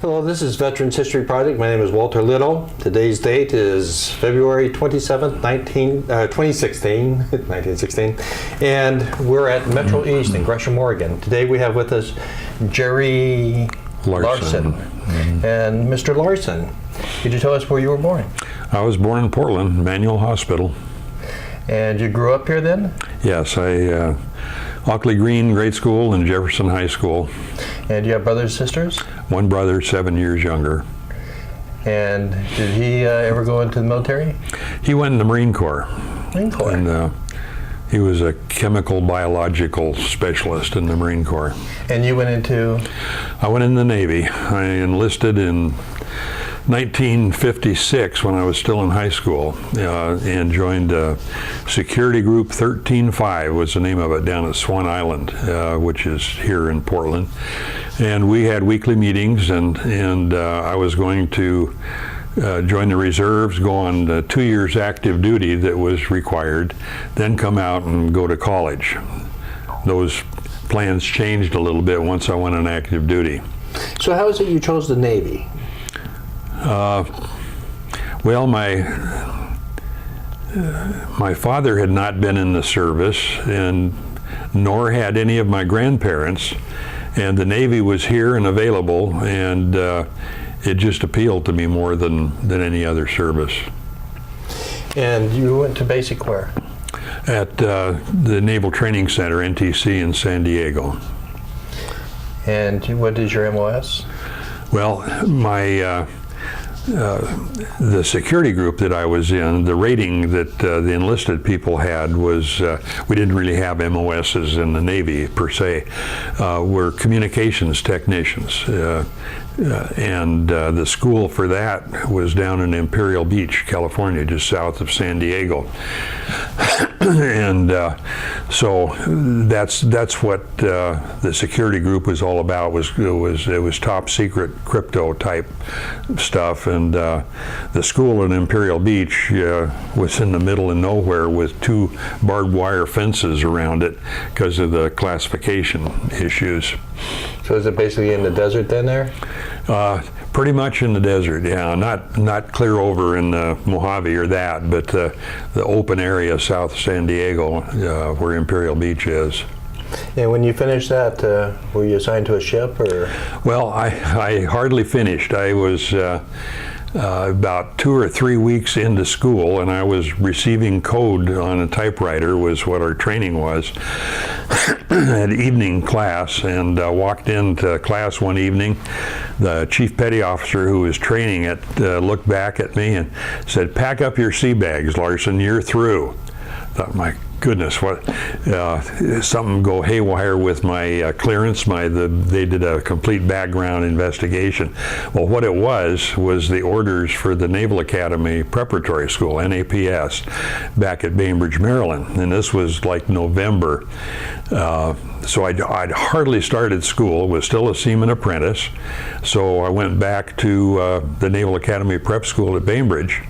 Hello, this is Veterans History Project. My name is Walter Little. Today's date is February 27th, 1916, and we're at Metro East in Gresham, Oregon. Today we have with us Jerry Larsen. And Mr. Larsen, could you tell us where you were born? I was born in Portland, Manual Hospital. And you grew up here then? Yes, Ockley Green Grade School and Jefferson High School. And do you have brothers and sisters? One brother, 7 years younger. And did he ever go into the military? He went in the Marine Corps. Marine Corps. And he was a chemical biological specialist in the Marine Corps. And you went into? I went in the Navy. I enlisted in 1956 when I was still in high school and joined Security Group 13-5 was the name of it, down at Swan Island, which is here in Portland. And we had weekly meetings, and I was going to join the reserves, go on 2 years active duty that was required, then come out and go to college. Those plans changed a little bit once I went on active duty. So how is it you chose the Navy? Well, my father had not been in the service, and nor had any of my grandparents, and the Navy was here and available, and it just appealed to me more than any other service. And you went to basic where? At the Naval Training Center, NTC, in San Diego. And what is your MOS? Well, the security group that I was in, the rating that the enlisted people had was, we didn't really have MOSs in the Navy per se. We're communications technicians. And the school for that was down in Imperial Beach, California, just south of San Diego. And so that's what the security group was all about. It was top secret crypto type stuff, and the school in Imperial Beach was in the middle of nowhere with 2 barbed wire fences around it because of the classification issues. So is it basically in the desert then there? Pretty much in the desert, yeah. Not clear over in the Mojave or that, but the open area south of San Diego where Imperial Beach is. And when you finished that, were you assigned to a ship or? Well, I hardly finished. I was about 2 or 3 weeks into school, and I was receiving code on a typewriter, was what our training was, at evening class, and walked into class one evening. The chief petty officer who was training it looked back at me and said, "Pack up your sea bags, Larsen, you're through." I thought, my goodness, what something go haywire with my clearance. They did a complete background investigation. Well, what it was the orders for the Naval Academy Preparatory School, NAPS, back at Bainbridge, Maryland, and this was like November. So I'd hardly started school, was still a seaman apprentice, so I went back to the Naval Academy Prep School at Bainbridge.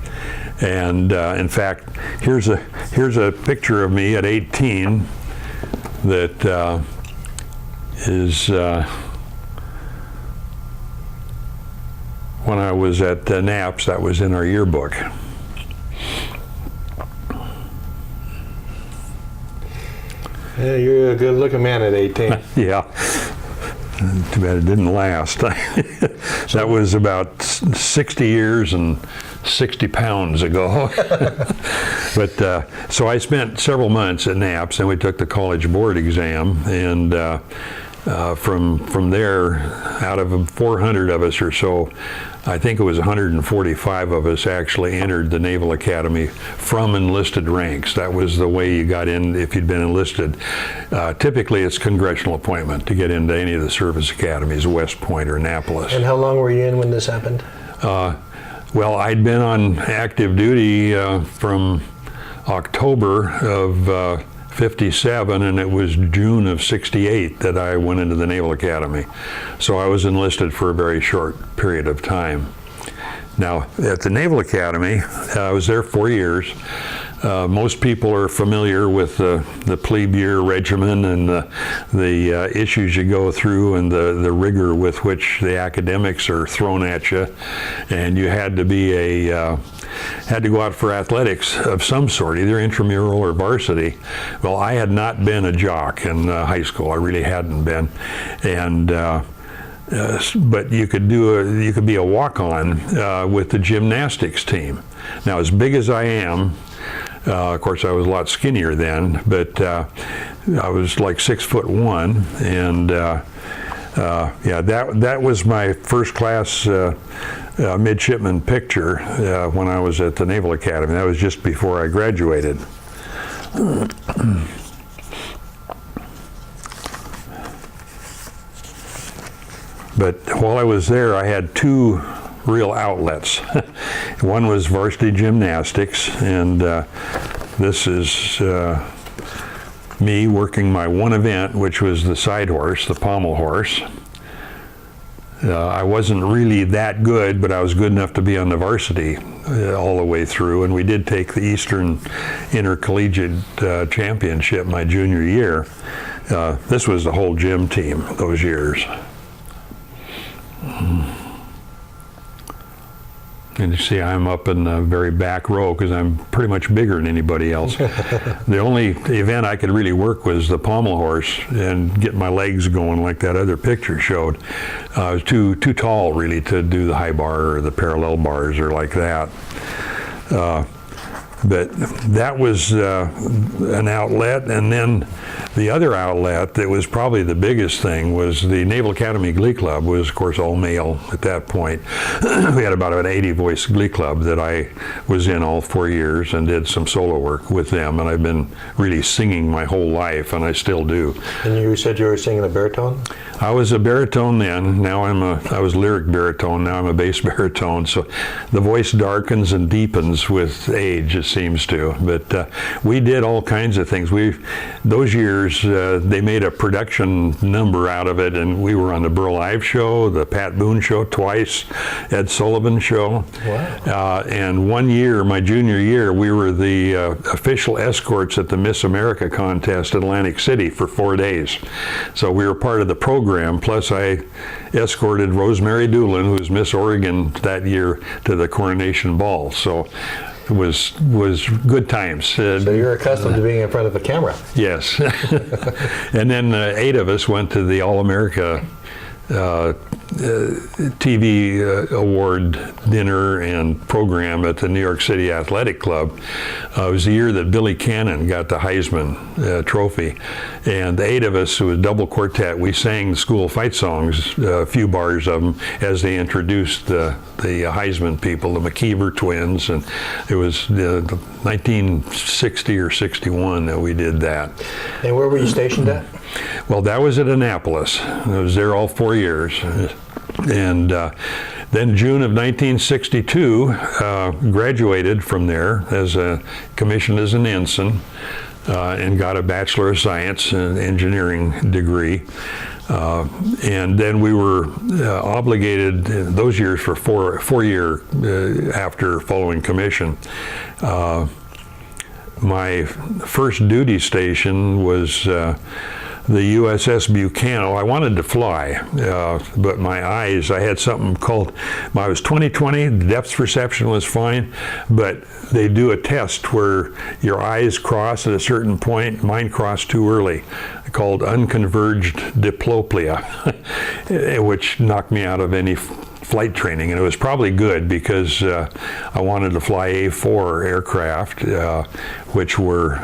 And in fact, here's a picture of me at 18 that is when I was at NAPS. That was in our yearbook. Yeah, you're a good-looking man at 18. Yeah. Too bad it didn't last. That was about 60 years and 60 pounds ago. But so I spent several months at NAPS, and we took the college board exam, and from there, out of 400 of us or so, I think it was 145 of us actually entered the Naval Academy from enlisted ranks. That was the way you got in if you'd been enlisted. Typically, it's congressional appointment to get into any of the service academies, West Point or Annapolis. And how long were you in when this happened? Well, I'd been on active duty from October of 57, and it was June of 68 that I went into the Naval Academy. So I was enlisted for a very short period of time. Now, at the Naval Academy, I was there 4 years. Most people are familiar with the plebe year regimen and the issues you go through and the rigor with which the academics are thrown at you, and you had to be had to go out for athletics of some sort, either intramural or varsity. Well, I had not been a jock in high school. I really hadn't been, and but you could be a walk-on with the gymnastics team. Now, as big as I am, of course, I was a lot skinnier then, but I was like 6'1", and yeah, that was my first class midshipman picture when I was at the Naval Academy. That was just before I graduated. But while I was there, I had two real outlets. One was varsity gymnastics, and this is me working my one event, which was the side horse, the pommel horse. I wasn't really that good, but I was good enough to be on the varsity all the way through, and we did take the Eastern Intercollegiate Championship my junior year. This was the whole gym team those years. And you see I'm up in the very back row because I'm pretty much bigger than anybody else. The only event I could really work was the pommel horse and get my legs going like that other picture showed. I was too tall really to do the high bar or the parallel bars or like that. But that was an outlet, and then the other outlet that was probably the biggest thing was the Naval Academy Glee Club was, of course, all male at that point. We had about an 80-voice glee club that I was in all 4 years and did some solo work with them, and I've been really singing my whole life, and I still do. And you said you were singing a baritone? I was a baritone then. Now I was lyric baritone. Now I'm a bass baritone. So the voice darkens and deepens with age, it seems to. But we did all kinds of things. Those years, they made a production number out of it, and we were on the Burl Ives show, the Pat Boone show twice, Ed Sullivan show. Wow. And one year, my junior year, we were the official escorts at the Miss America contest in Atlantic City for 4 days. So we were part of the program. Plus, I escorted Rosemary Doolin, who was Miss Oregon that year, to the coronation ball. So it was good times. So you're accustomed to being in front of a camera. Yes. And then 8 of us went to the All-America TV award dinner and program at the New York City Athletic Club. It was the year that Billy Cannon got the Heisman Trophy, and the 8 of us, who was double quartet, we sang the school fight songs, a few bars of them, as they introduced the Heisman people, the McKeever twins, and it was 1960 or 61 that we did that. And where were you stationed at? Well, that was at Annapolis. I was there all 4 years. And then June of 1962, graduated from there as commissioned as an ensign and got a Bachelor of Science and Engineering degree. And then we were obligated those years for four year after following commission. My first duty station was the USS Buchanan. I wanted to fly, but my eyes, I had something called, I was 20/20, the depth perception was fine, but they do a test where your eyes cross at a certain point. Mine crossed too early, called unconverged diplopia, which knocked me out of any flight training, and it was probably good because I wanted to fly A4 aircraft, which were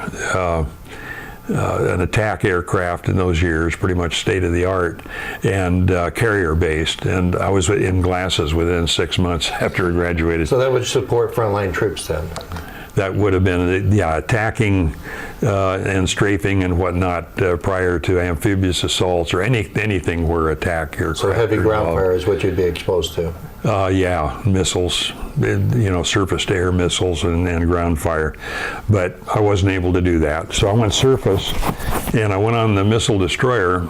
an attack aircraft in those years, pretty much state of the art, and carrier based. And I was in glasses within 6 months after I graduated. So that would support frontline troops then? That would have been, yeah, attacking and strafing and whatnot prior to amphibious assaults or anything where attack aircraft. So heavy ground fire is what you'd be exposed to? Yeah, missiles, surface-to-air missiles and ground fire. But I wasn't able to do that. So I went surface, and I went on the missile destroyer,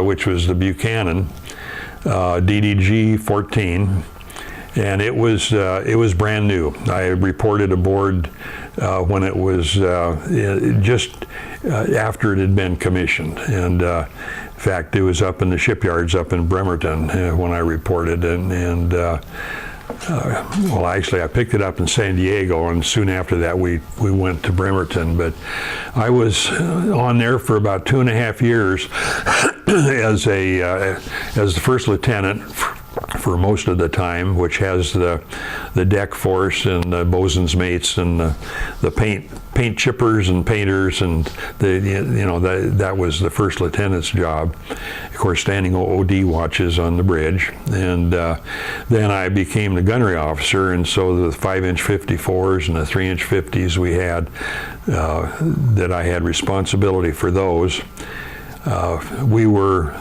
which was the Buchanan, DDG-14. and it was brand new. I reported aboard when it was just after it had been commissioned, and in fact, it was up in the shipyards up in Bremerton when I reported, and well, actually, I picked it up in San Diego, and soon after that, we went to Bremerton. But I was on there for about 2.5 years as the first lieutenant for most of the time, which has the deck force and the bosun's mates and the paint chippers and painters, and that was the first lieutenant's job. Of course, standing OD watches on the bridge, and then I became the gunnery officer, and so the 5-inch 54s and the 3-inch 50s we had, that I had responsibility for those. We were,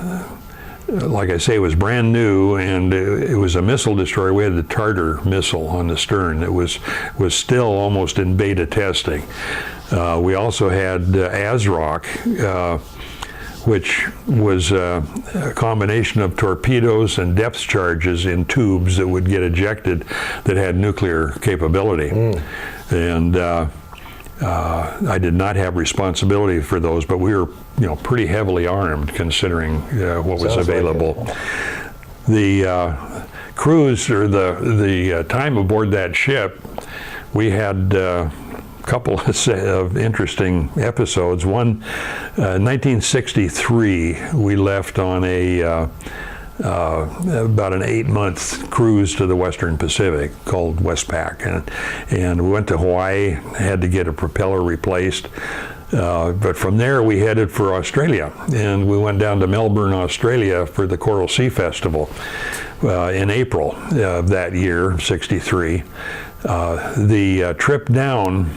like I say, it was brand new, and it was a missile destroyer. We had the Tartar missile on the stern. It was still almost in beta testing. We also had ASROC, which was a combination of torpedoes and depth charges in tubes that would get ejected that had nuclear capability. And I did not have responsibility for those, but we were, pretty heavily armed considering what was available. Like The cruise, or the time aboard that ship, we had a couple of interesting episodes. One, 1963, we left on about an 8-month cruise to the Western Pacific called Westpac, and we went to Hawaii, had to get a propeller replaced. But from there we headed for Australia, and we went down to Melbourne, Australia for the Coral Sea Festival in April of that year, 63. The trip down,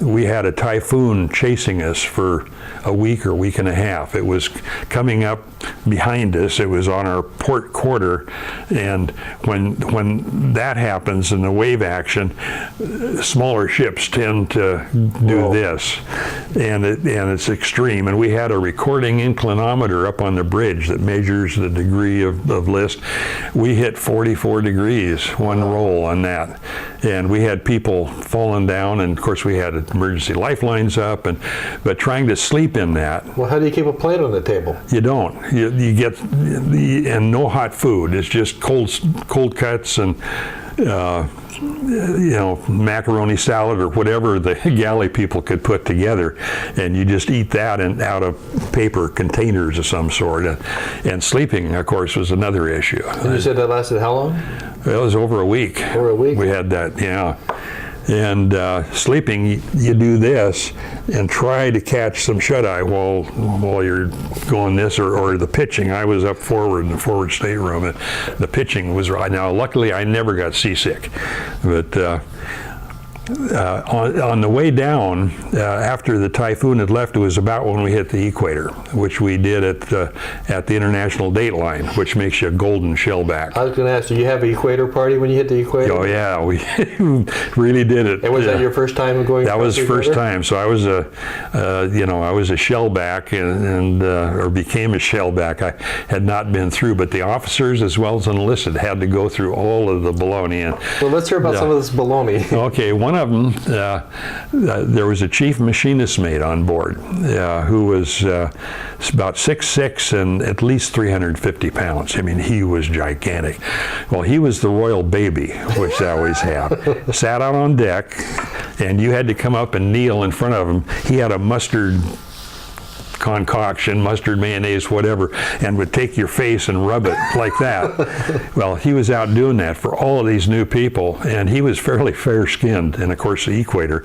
we had a typhoon chasing us for a week or week and a half. It was coming up behind us. It was on our port quarter, and when that happens in the wave action, smaller ships tend to do this, and it's extreme. And we had a recording inclinometer up on the bridge that measures the degree of list. We hit 44 degrees one roll on that, and we had people falling down, and of course we had emergency lifelines up, but trying to sleep in that. Well, how do you keep a plate on the table? You don't. You get, and no hot food. It's just cold cuts and macaroni salad or whatever the galley people could put together, and you just eat that out of paper containers of some sort. And sleeping, of course, was another issue. And you said that lasted how long? It was over a week. Over a week? We had that, yeah. And sleeping, you do this and try to catch some shut-eye while you're going this, or the pitching. I was up forward in the forward stateroom, and the pitching was right. Now, luckily, I never got seasick, but on the way down, after the typhoon had left, it was about when we hit the equator, which we did at the international date line, which makes you a golden shellback. I was going to ask, do you have an equator party when you hit the equator? Oh yeah, we really did it. And was that your first time going? That was the first time. So I was a shellback, or became a shellback. I had not been through, but the officers as well as enlisted had to go through all of the baloney. Well, let's hear about some of this baloney. Okay, one of them, there was a chief machinist mate on board who was about 6'6" and at least 350 pounds. I mean, he was gigantic. Well, he was the royal baby, which they always have. Sat out on deck, and you had to come up and kneel in front of him. He had a mustard concoction, mustard, mayonnaise, whatever, and would take your face and rub it like that. Well, he was out doing that for all of these new people, and he was fairly fair-skinned, and of course the equator.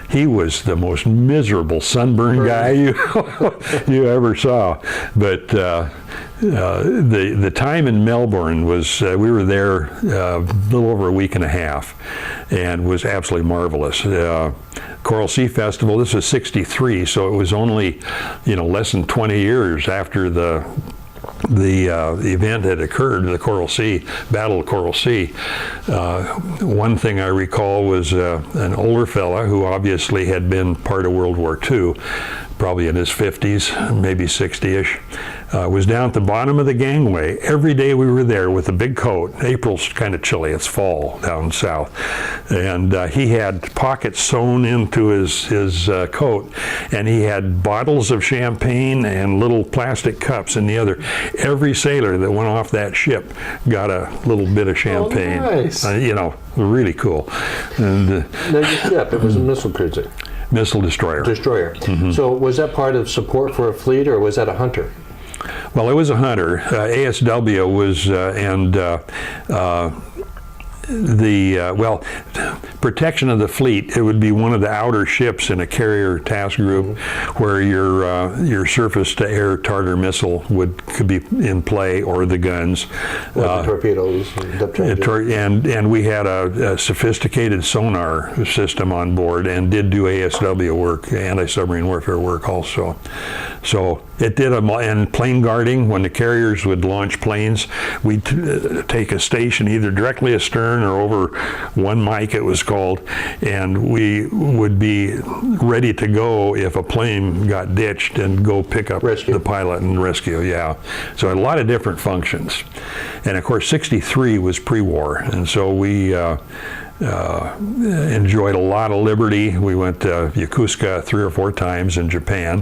He was the most miserable sunburned guy you ever saw. But the time in Melbourne was, we were there a little over a week and a half, and was absolutely marvelous. Coral Sea Festival, this was 63, so it was only, less than 20 years after the event had occurred, the Coral Sea, Battle of Coral Sea. One thing I recall was an older fella who obviously had been part of World War II, probably in his 50s, maybe 60-ish. was down at the bottom of the gangway. Every day we were there with a big coat. April's kind of chilly, it's fall down south. And he had pockets sewn into his coat, and he had bottles of champagne and little plastic cups in the other. Every sailor that went off that ship got a little bit of champagne. Oh, nice. You know, really cool. And Now your ship, it was a missile cruiser. missile destroyer. So was that part of support for a fleet, or was that a hunter? Well, it was a hunter. ASW was, protection of the fleet. It would be one of the outer ships in a carrier task group, where your surface-to-air Tartar missile could be in play, or the guns, Or the torpedoes, and we had a sophisticated sonar system on board, and did do ASW work, anti-submarine warfare work also. So it did and plane guarding. When the carriers would launch planes, we'd take a station either directly astern or over one mic, it was called, and we would be ready to go if a plane got ditched, and go pick up the pilot and rescue. Yeah, so a lot of different functions. And of course 63 was pre-war, and so we enjoyed a lot of liberty. We went to Yokosuka 3 or 4 times in Japan,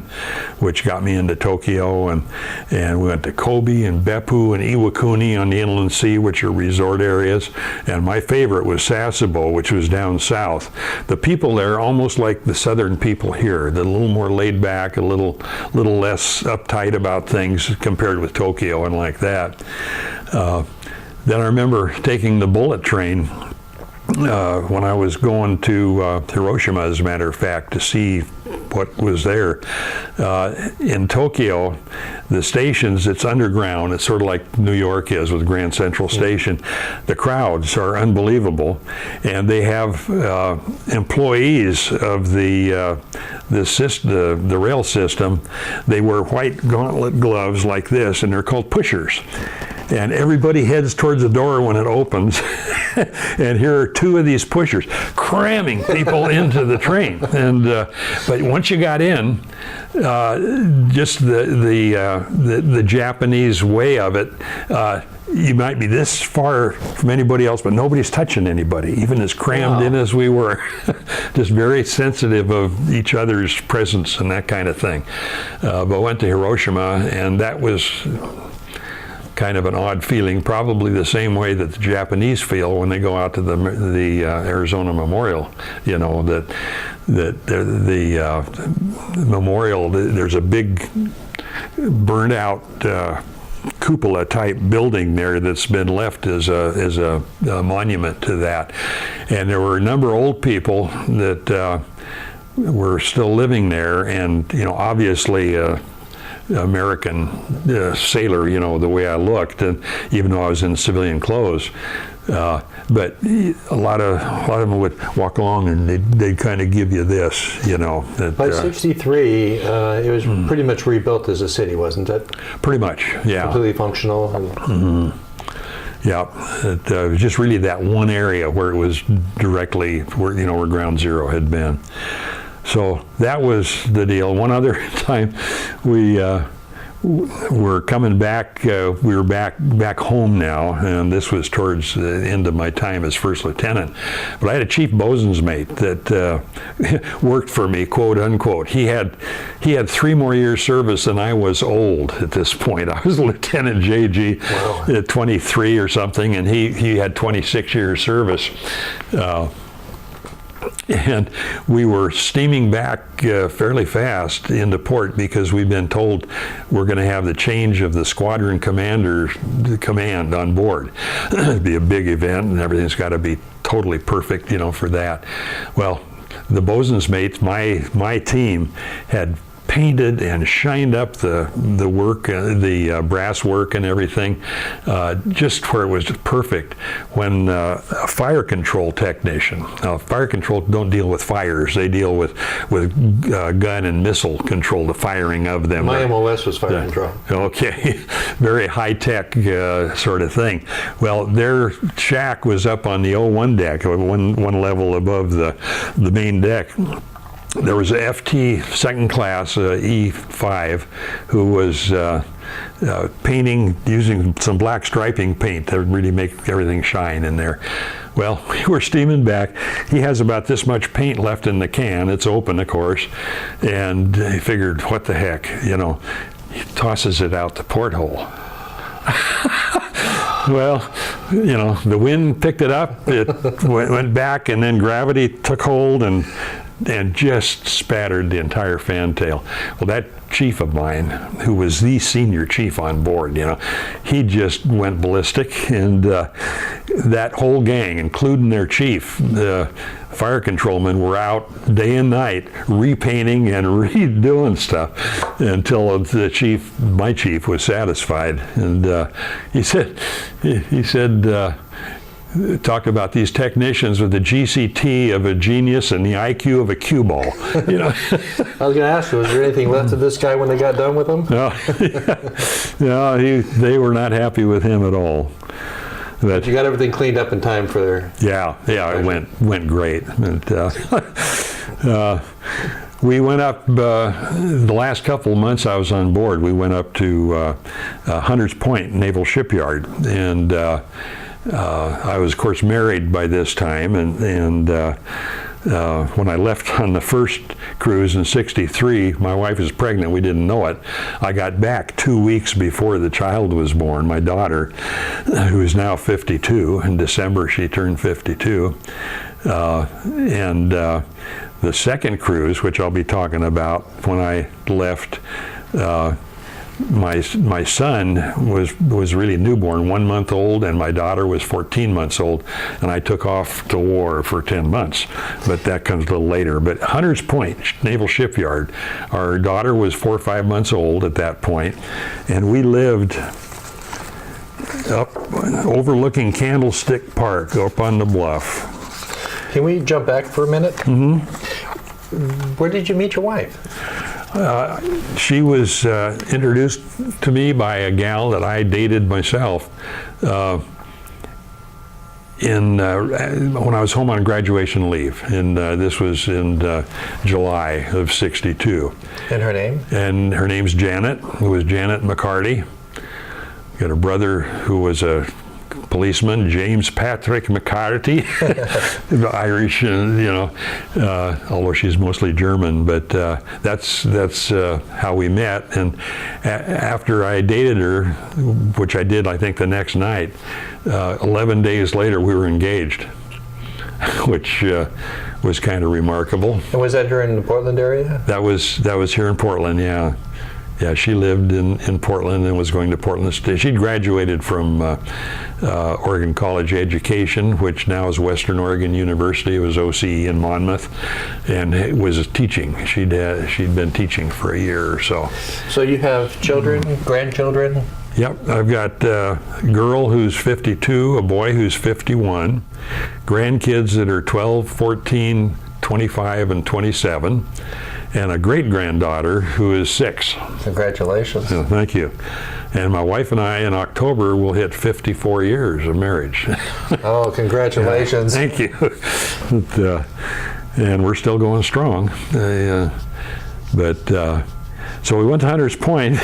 which got me into Tokyo, and we went to Kobe and Beppu and Iwakuni on the inland sea, which are resort areas. And my favorite was Sasebo, which was down south. The people there are almost like the southern people here. They're a little more laid back, a little less uptight about things compared with Tokyo and like that. Then I remember taking the bullet train when I was going to Hiroshima, as a matter of fact, to see what was there. In Tokyo, the stations, it's underground. It's sort of like New York is with Grand Central Station. The crowds are unbelievable, and they have employees of the rail system. They wear white gauntlet gloves like this, and they're called pushers. And everybody heads towards the door when it opens, and here are 2 of these pushers cramming people into the train. And but once you got in, just the Japanese way of it, you might be this far from anybody else, but nobody's touching anybody, even as crammed in as we were. Just very sensitive of each other's presence and that kind of thing. But went to Hiroshima, and that was kind of an odd feeling, probably the same way that the Japanese feel when they go out to the Arizona Memorial. You know, that the memorial, there's a big burned out cupola type building there that's been left as a monument to that. And there were a number of old people that were still living there, and you know, obviously American sailor, you know, the way I looked, and even though I was in civilian clothes, but a lot of them would walk along, and they'd kind of give you this, you know. That, by '63, it was pretty much rebuilt as a city, wasn't it? Pretty much, yeah. Completely functional. And Yeah, it was just really that one area where it was directly where, you know, where Ground Zero had been. So that was the deal. One other time, we were coming back. We were back home now, and this was towards the end of my time as first lieutenant. But I had a chief bosun's mate that worked for me, quote unquote. He had 3 more years service than I was old at this point. I was Lieutenant JG at 23 or something, and he had 26 years service. And we were steaming back fairly fast into port because we'd been told we're going to have the change of the squadron commander command on board. It'd be a big event, and everything's got to be totally perfect, you know, for that. Well, the bosun's mates, my team, had painted and shined up the work, the brass work and everything, just where it was perfect. When a fire control technician, fire control don't deal with fires, they deal with gun and missile control, the firing of them. My MOS was fire control. Okay, very high-tech sort of thing. Well, their shack was up on the O1 deck, one level above the main deck. there was a FT second class, E5, who was painting using some black striping paint to really make everything shine in there. Well, we were steaming back. He has about this much paint left in the can. It's open, of course, and he figured, what the heck, you know, he tosses it out the porthole. Well, you know, the wind picked it up, it went back, and then gravity took hold and just spattered the entire fantail. Well, that chief of mine, who was the senior chief on board, you know, he just went ballistic, and that whole gang, including their chief, the fire controlmen, were out day and night repainting and redoing stuff until the chief, my chief, was satisfied. And he said, talked about these technicians with the GCT of a genius and the IQ of a cue ball. You know. I was going to ask you, was there anything left of this guy when they got done with him? No, they were not happy with him at all. But you got everything cleaned up in time for their... Yeah, it went great. And, we went up, the last couple of months I was on board, we went up to Hunters Point Naval Shipyard, and I was, of course, married by this time, and when I left on the first cruise in '63, my wife was pregnant. We didn't know it. I got back 2 weeks before the child was born, my daughter, who is now 52. In December, she turned 52. The second cruise, which I'll be talking about, when I left, my son was really newborn, 1 month old, and my daughter was 14 months old, and I took off to war for 10 months, but that comes a little later. But Hunters Point Naval Shipyard, our daughter was 4 or 5 months old at that point, and we lived up overlooking Candlestick Park up on the bluff. Can we jump back for a minute? Mm-hmm. Where did you meet your wife? She was introduced to me by a gal that I dated myself when I was home on graduation leave, and this was in July of '62. And her name? And her name's Janet, who was Janet McCarty. Got a brother who was a policeman, James Patrick McCarty, Irish, although she's mostly German, but that's how we met. And after I dated her, which I did, I think, the next night, 11 days later, we were engaged, which was kind of remarkable. And was that here in the Portland area? That was here in Portland, yeah. Yeah, she lived in Portland and was going to Portland State. She'd graduated from Oregon College Education, which now is Western Oregon University. It was OCE in Monmouth, and it was teaching. She'd been teaching for a year or so. So you have children, grandchildren? Yep, I've got a girl who's 52, a boy who's 51, grandkids that are 12, 14, 25, and 27. And a great-granddaughter who is 6. Congratulations. Yeah, thank you. And my wife and I, in October, will hit 54 years of marriage. Oh, congratulations. Thank you. And we're still going strong. So we went to Hunters Point.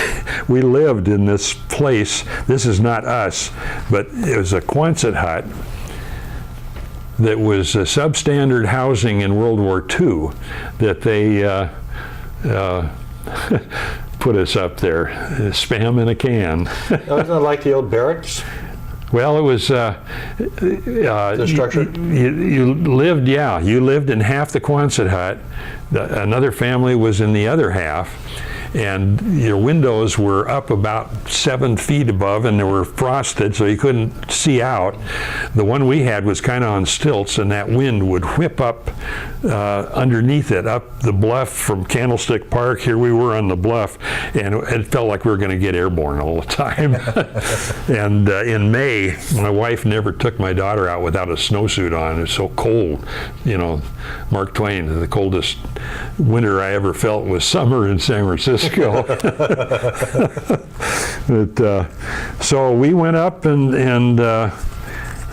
We lived in this place. This is not us, but it was a Quonset hut that was substandard housing in World War II that they put us up there, spam in a can. Wasn't it like the old barracks? Well, it was the structure? You lived in half the Quonset hut. Another family was in the other half. And your windows were up about 7 feet above, and they were frosted, so you couldn't see out. The one we had was kind of on stilts, and that wind would whip up underneath it, up the bluff from Candlestick Park. Here we were on the bluff, and it felt like we were going to get airborne all the time. And in May, my wife never took my daughter out without a snowsuit on. It was so cold. You know, Mark Twain, the coldest winter I ever felt was summer in San Francisco. But, so we went up and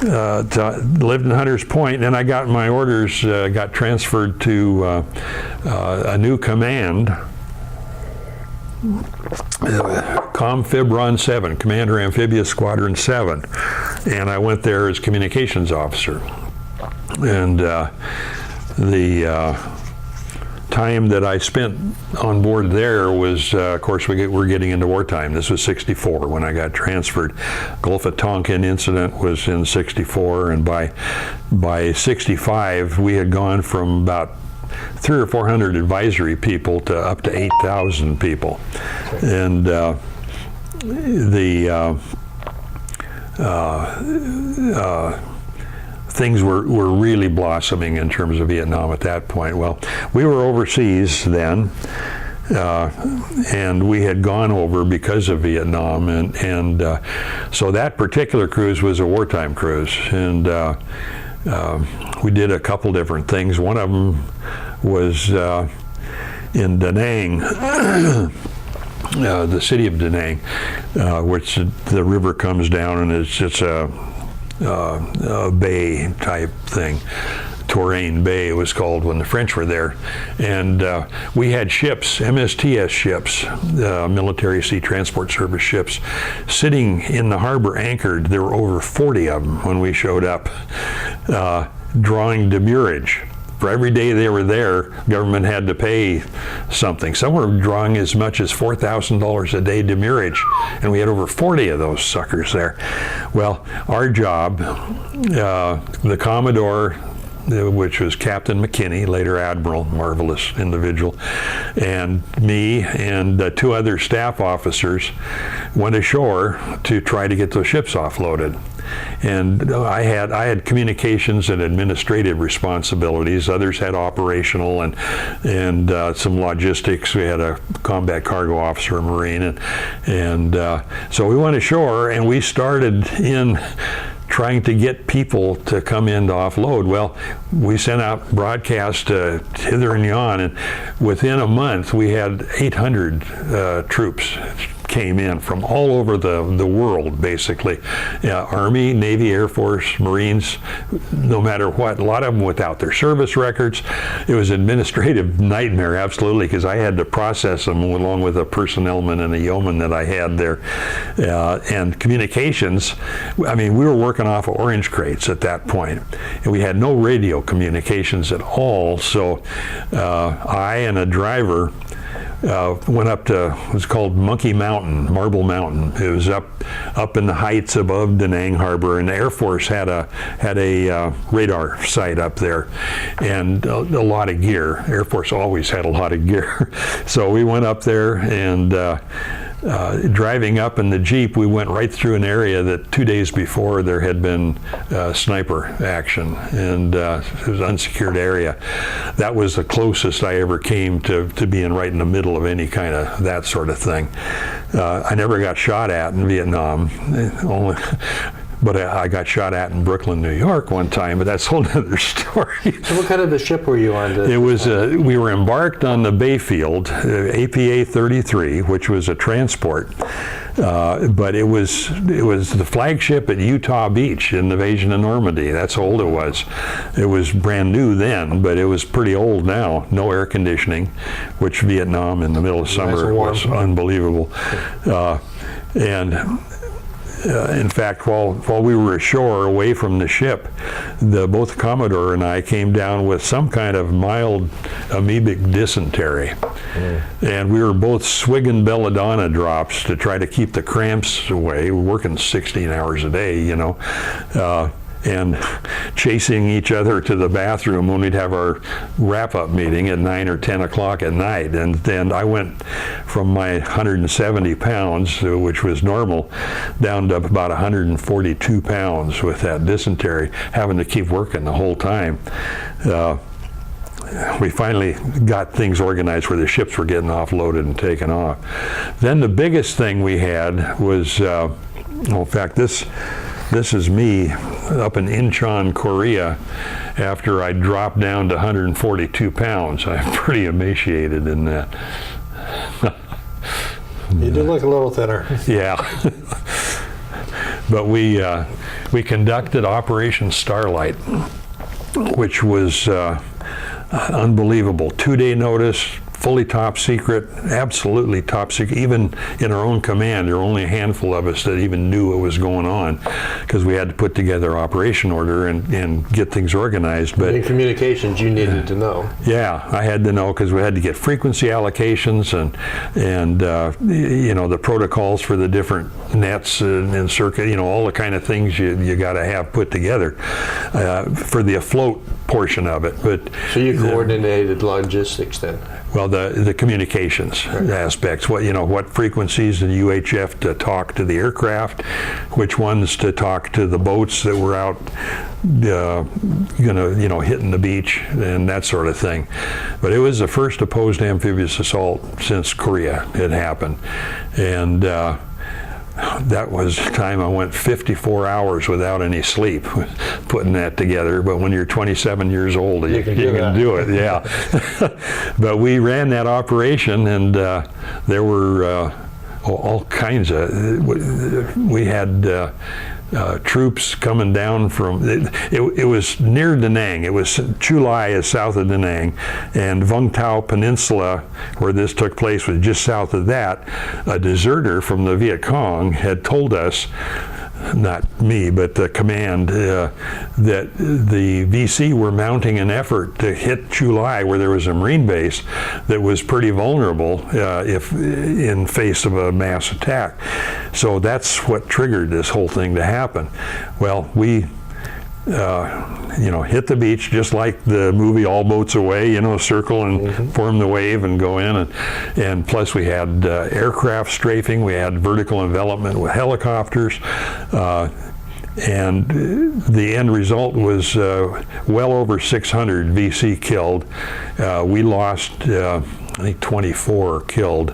lived in Hunters Point. Then I got my orders, got transferred to a new command, ComFibron 7, Commander Amphibious Squadron 7, and I went there as communications officer. And the time that I spent on board there was, of course, we're getting into wartime. This was '64 when I got transferred. Gulf of Tonkin incident was in '64, and by '65 we had gone from about 300 or 400 advisory people to up to 8,000 people, and things were really blossoming in terms of Vietnam at that point. Well, we were overseas then, and we had gone over because of Vietnam, and so that particular cruise was a wartime cruise, and we did a couple different things. One of them was in Da Nang, the city of Da Nang, which the river comes down, and it's a bay type thing. Touraine Bay it was called when the French were there, and we had ships, MSTS ships, military sea transport service ships, sitting in the harbor anchored. There were over 40 of them when we showed up, drawing demurrage. For every day they were there, government had to pay something. Some were drawing as much as $4,000 a day demurrage, and we had over 40 of those suckers there. Well, our job, the Commodore, which was Captain McKinney, later Admiral, marvelous individual, and me and 2 other staff officers went ashore to try to get those ships offloaded. And I had communications and administrative responsibilities. Others had operational and some logistics. We had a combat cargo officer, a Marine, and so we went ashore and we started in trying to get people to come in to offload. Well, we sent out broadcasts hither and yon, and within a month we had 800 troops came in from all over the world, basically. Army, Navy, Air Force, Marines, no matter what. A lot of them without their service records. It was an administrative nightmare, absolutely, because I had to process them along with a personnelman and a yeoman that I had there. And communications, I mean, we were working off of orange crates at that point, and we had no radio communications at all. So I and a driver went up to what's called Monkey Mountain, Marble Mountain. It was up in the heights above Da Nang Harbor, and the Air Force had a radar site up there, and a lot of gear. Air Force always had a lot of gear. So we went up there, and driving up in the Jeep, we went right through an area that 2 days before there had been sniper action, and it was an unsecured area. That was the closest I ever came to being right in the middle of any kind of that sort of thing. I never got shot at in Vietnam, but I got shot at in Brooklyn, New York one time, but that's a whole other story. So what kind of a ship were you on? It was, we were embarked on the Bayfield, APA 33, which was a transport, but it was the flagship at Utah Beach in the invasion of Normandy. That's how old it was. It was brand new then, but it was pretty old now. No air conditioning, which Vietnam in the middle of summer was unbelievable. In fact, while we were ashore away from the ship, both the Commodore and I came down with some kind of mild amoebic dysentery. And we were both swigging belladonna drops to try to keep the cramps away. We were working 16 hours a day, you know. And chasing each other to the bathroom when we'd have our wrap-up meeting at 9 or 10 o'clock at night. And then I went from my 170 pounds, which was normal, down to about 142 pounds with that dysentery, having to keep working the whole time. We finally got things organized where the ships were getting offloaded and taken off. Then the biggest thing we had was, well, in fact, this is me up in Incheon, Korea, after I dropped down to 142 pounds. I'm pretty emaciated in that. You do look a little thinner. Yeah. But we conducted Operation Starlight, which was unbelievable. 2-day notice, fully top secret, absolutely top secret. Even in our own command, there were only a handful of us that even knew what was going on, because we had to put together operation order and get things organized. But in communications, you needed to know. Yeah, I had to know, because we had to get frequency allocations and the protocols for the different nets and circuit, all the kind of things you got to have put together for the afloat portion of it. But so you coordinated logistics then? Well, the communications aspects, what frequencies in UHF to talk to the aircraft, which ones to talk to the boats that were out, hitting the beach and that sort of thing. But it was the first opposed amphibious assault since Korea had happened, and that was the time I went 54 hours without any sleep putting that together. But when you're 27 years old, you can do it, yeah. But we ran that operation, and there were all kinds of, we had troops coming down from, it was near Da Nang. It was Chu Lai is south of Da Nang, and Vung Tau Peninsula, where this took place, was just south of that. A deserter from the Viet Cong had told us, not me, but the command, that the VC were mounting an effort to hit Chu Lai, where there was a Marine base that was pretty vulnerable if in face of a mass attack. So that's what triggered this whole thing to happen. Well, we hit the beach just like the movie All Boats Away, circle and form the wave and go in, and plus we had aircraft strafing, we had vertical envelopment with helicopters, and the end result was well over 600 VC killed. We lost, I think, 24 killed.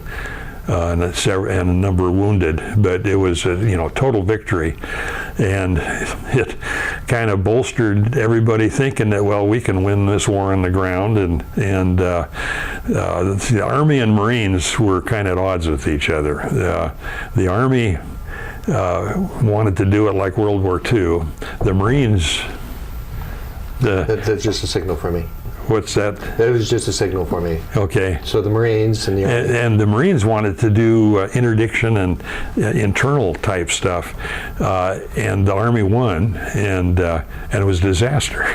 And a number wounded, but it was a total victory, and it kind of bolstered everybody thinking that, well, we can win this war on the ground, and the Army and Marines were kind of at odds with each other. The Army wanted to do it like World War II. The Marines. That's just a signal for me. What's that? That was just a signal for me. Okay. So the Marines and the Army. And the Marines wanted to do interdiction and internal type stuff, and the Army won, and it was a disaster.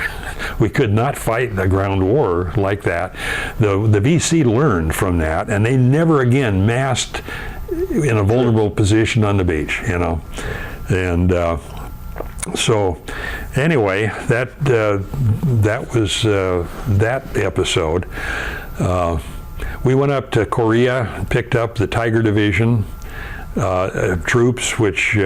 We could not fight a ground war like that. The VC learned from that, and they never again massed in a vulnerable position on the beach, and. So, anyway, that was that episode. We went up to Korea, picked up the Tiger Division troops, which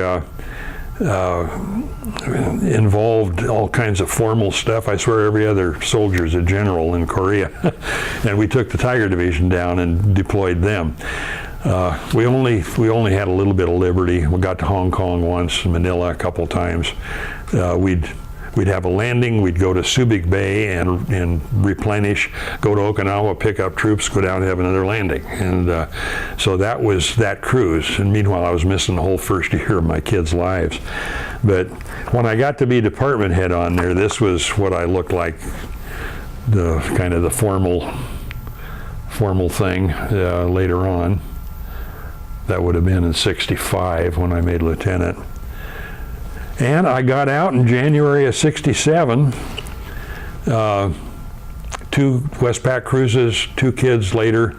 involved all kinds of formal stuff. I swear every other soldier is a general in Korea. And we took the Tiger Division down and deployed them. We only had a little bit of liberty. We got to Hong Kong once, Manila a couple times. We'd have a landing. We'd go to Subic Bay and replenish. Go to Okinawa, pick up troops, go down and have another landing. And so that was that cruise. And meanwhile, I was missing the whole first year of my kids' lives. But when I got to be department head on there, this was what I looked like. The kind of the formal thing later on. That would have been in '65 when I made lieutenant. And I got out in January of '67. 2 Westpac cruises, 2 kids later.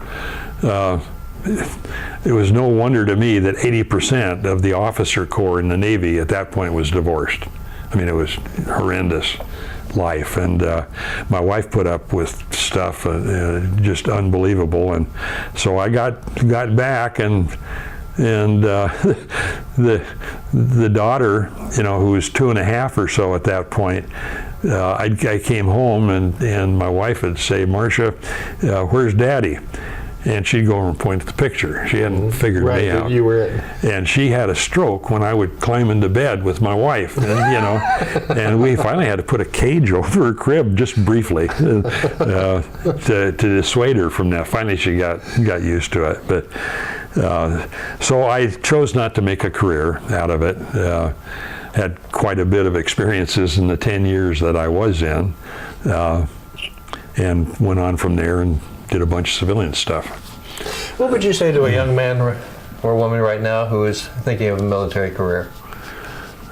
It was no wonder to me that 80% of the officer corps in the Navy at that point was divorced. I mean, it was horrendous life, and my wife put up with stuff just unbelievable, and so I got back, and the daughter, who was 2.5 or so at that point, I came home, and my wife would say, "Marcia, where's Daddy?" And she'd go over and point at the picture. She hadn't figured me out. You were in. And she had a stroke when I would climb into bed with my wife, and, and we finally had to put a cage over her crib just briefly to dissuade her from that. Finally, she got used to it. But So I chose not to make a career out of it. Had quite a bit of experiences in the 10 years that I was in, and went on from there and did a bunch of civilian stuff. What would you say to a young man or woman right now who is thinking of a military career?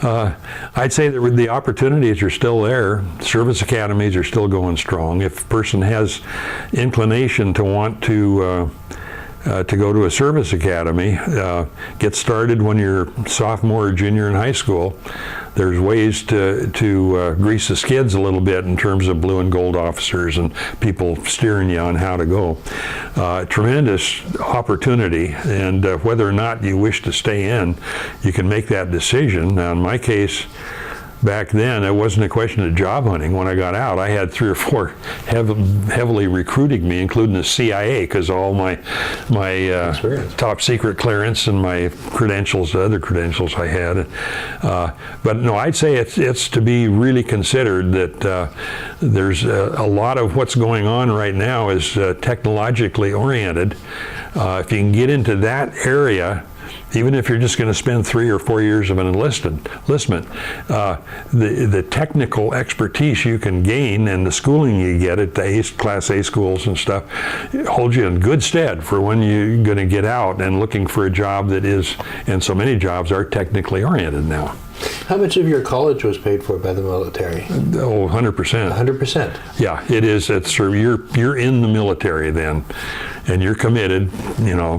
I'd say that the opportunities are still there. Service academies are still going strong. If a person has inclination to want to go to a service academy, get started when you're sophomore or junior in high school. There's ways to grease the skids a little bit in terms of blue and gold officers and people steering you on how to go. Tremendous opportunity, and whether or not you wish to stay in, you can make that decision. Now, in my case, back then, it wasn't a question of job hunting. When I got out, I had 3 or 4 heavily recruiting me, including the CIA, because all my top secret clearance and my credentials, the other credentials I had. But no, I'd say it's to be really considered that there's a lot of what's going on right now is technologically oriented. If you can get into that area, even if you're just going to spend 3 or 4 years of an enlistment, the technical expertise you can gain and the schooling you get at the Class A schools and stuff holds you in good stead for when you're going to get out and looking for a job that is, and so many jobs are technically oriented now. How much of your college was paid for by the military? Oh, 100%. 100%? Yeah, it is. You're in the military then, and you're committed,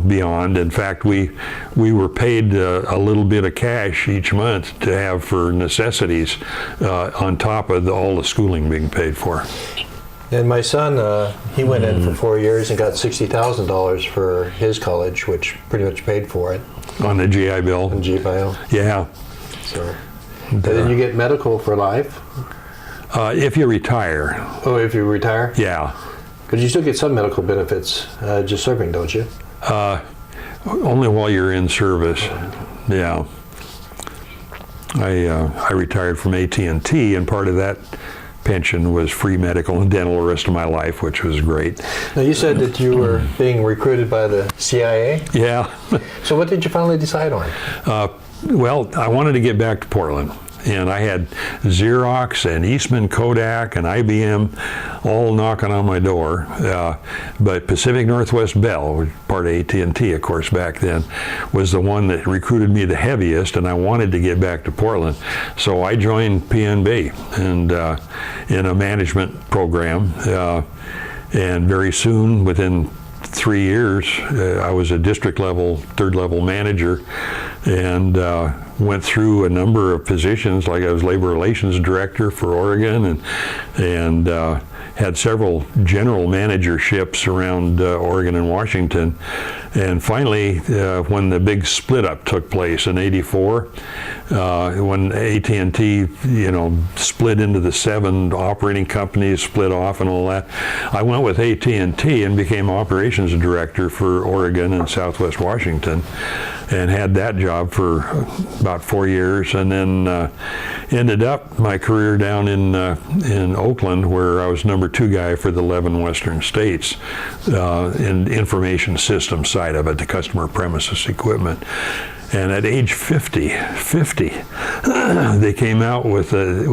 beyond. In fact, we were paid a little bit of cash each month to have for necessities on top of all the schooling being paid for. And my son, he went in for 4 years and got $60,000 for his college, which pretty much paid for it. On the GI Bill? On GI Bill. Yeah. So, and then you get medical for life? If you retire. Oh, if you retire? Yeah. Because you still get some medical benefits just serving, don't you? Only while you're in service. Yeah. I retired from AT&T, and part of that pension was free medical and dental the rest of my life, which was great. Now, you said that you were being recruited by the CIA? Yeah. So what did you finally decide on? Well, I wanted to get back to Portland, and I had Xerox and Eastman Kodak and IBM all knocking on my door. But Pacific Northwest Bell, which was part of AT&T, of course, back then, was the one that recruited me the heaviest, and I wanted to get back to Portland. So I joined PNB and in a management program, and very soon, within 3 years, I was a district level, 3rd level manager, and went through a number of positions. Like I was labor relations director for Oregon, and had several general managerships around Oregon and Washington. And finally, when the big split up took place in '84, when AT&T, split into the 7 operating companies, split off and all that, I went with AT&T and became operations director for Oregon and Southwest Washington, and had that job for about 4 years, and then ended up my career down in Oakland, where I was number 2 guy for the 11 western states in the information system side of it, the customer premises equipment. And at age 50, they came out with a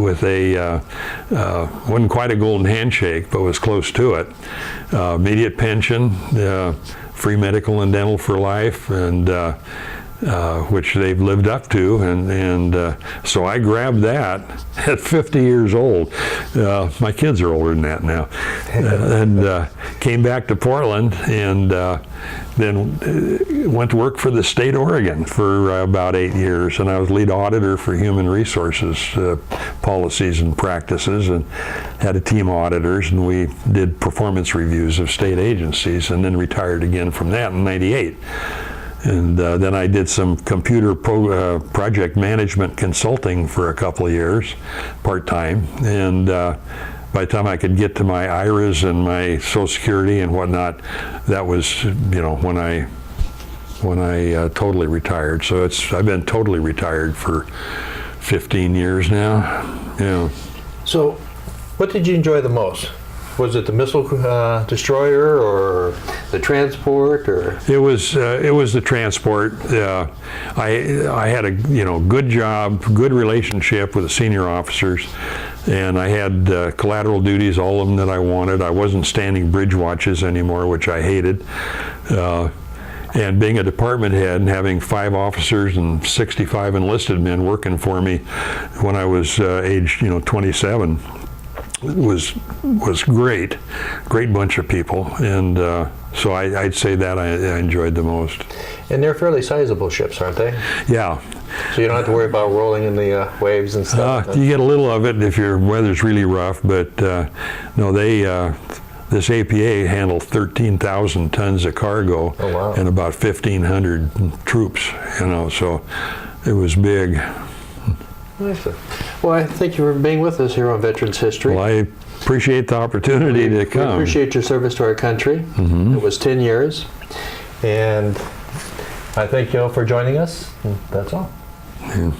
wasn't quite a golden handshake, but was close to it. Immediate pension, free medical and dental for life, and which they've lived up to, and so I grabbed that at 50 years old. My kids are older than that now, and came back to Portland, and then went to work for the state of Oregon for about 8 years, and I was lead auditor for human resources policies and practices, and had a team of auditors, and we did performance reviews of state agencies, and then retired again from that in '98. And then I did some computer project management consulting for a couple of years, part-time. And by the time I could get to my IRAs and my Social Security and whatnot, that was, when I totally retired. So I've been totally retired for 15 years now. So, what did you enjoy the most was it the missile destroyer or the transport or? It was the transport. I had a good job, good relationship with the senior officers, and I had collateral duties, all of them that I wanted. I wasn't standing bridge watches anymore, which I hated. And being a department head and having 5 officers and 65 enlisted men working for me when I was age 27 was great bunch of people, and so I'd say that I enjoyed the most. And they're fairly sizable ships, aren't they? Yeah. So you don't have to worry about rolling in the waves and stuff. You get a little of it if your weather's really rough, but no, this APA handled 13,000 tons of cargo. Oh, wow. And about 1,500 troops, so it was big. Nice. Well, I thank you for being with us here on Veterans History. Well, I appreciate the opportunity to come. We appreciate your service to our country. It was 10 years. And I thank you all for joining us. That's all. Yeah.